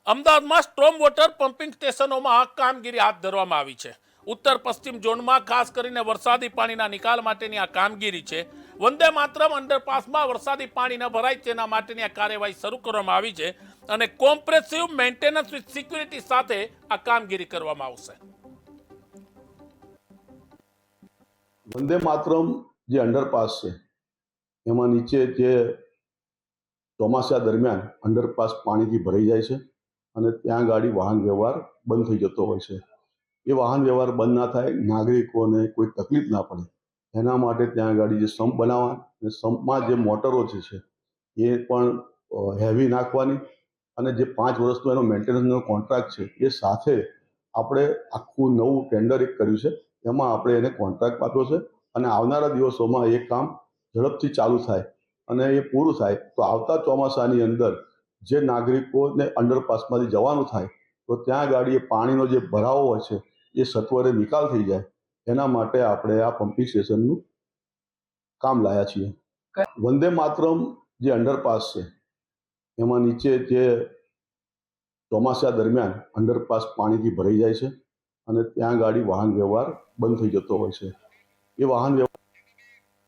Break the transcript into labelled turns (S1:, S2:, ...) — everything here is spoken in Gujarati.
S1: અમદાવાદમાં સ્ટ્રોમ વોટર પમ્પિંગ સ્ટેશનોમાં કામગીરી હાથ ધરવામાં આવી છે। ઉત્તર પશ્ચિમ ઝોનમાં ખાસ કરીને વરસાદી પાણીના નિકાલ માટેની આ કામગીરી છે। વંદે માતરમ અંડરપાસમાં વરસાદી પાણી ન ભરાય તેના માટેની આ કાર્યવાહી શરૂ કરવામાં આવી છે અને કોમ્પ્રેસિવ મેન્ટેનન્સ વિથ સિક્યુરિટી સાથે આ કામગીરી કરવામાં આવશે।
S2: વંદે માતરમ જે અંડરપાસ છે એમાં નીચે જે ચોમાસા દરમિયાન અંડરપાસ પાણીથી ભરાઈ જાય છે અને ત્યાં ગાડી વાહન વ્યવહાર બંધ થઈ જતો હોય છે। એ વાહન વ્યવહાર બંધ ના થાય, નાગરિકોને કોઈ તકલીફ ના પડે એના માટે ત્યાં ગાડી જે સંપ બનાવવા અને સંપમાં જે મોટરો જે છે એ પણ હેવી નાખવાની અને જે 5 વર્ષનો એનો મેન્ટેનન્સનો કોન્ટ્રાક્ટ છે એ સાથે આપણે આખું નવું ટેન્ડર એક કર્યું છે। એમાં આપણે એને કોન્ટ્રાક્ટ આપ્યો છે અને આવનારા દિવસોમાં એ કામ ઝડપથી ચાલુ થાય અને એ પૂરું થાય તો આવતા ચોમાસાની અંદર જે નાગરિકોને અંડરપાસમાંથી જવાનું થાય તો ત્યાં ગાડી પાણીનો જે ભરાવો હોય છે એ સત્વરે નિકાલ થઈ જાય એના માટે આપણે આ પમ્પિંગ સ્ટેશનનું કામ લાયા છીએ। વંદે માતરમ જે અંડરપાસ છે એમાં નીચે જે ચોમાસા દરમિયાન અંડરપાસ પાણીથી ભરાઈ જાય છે અને ત્યાં ગાડી વાહન વ્યવહાર બંધ થઈ જતો હોય છે। એ વાહન વ્યવહાર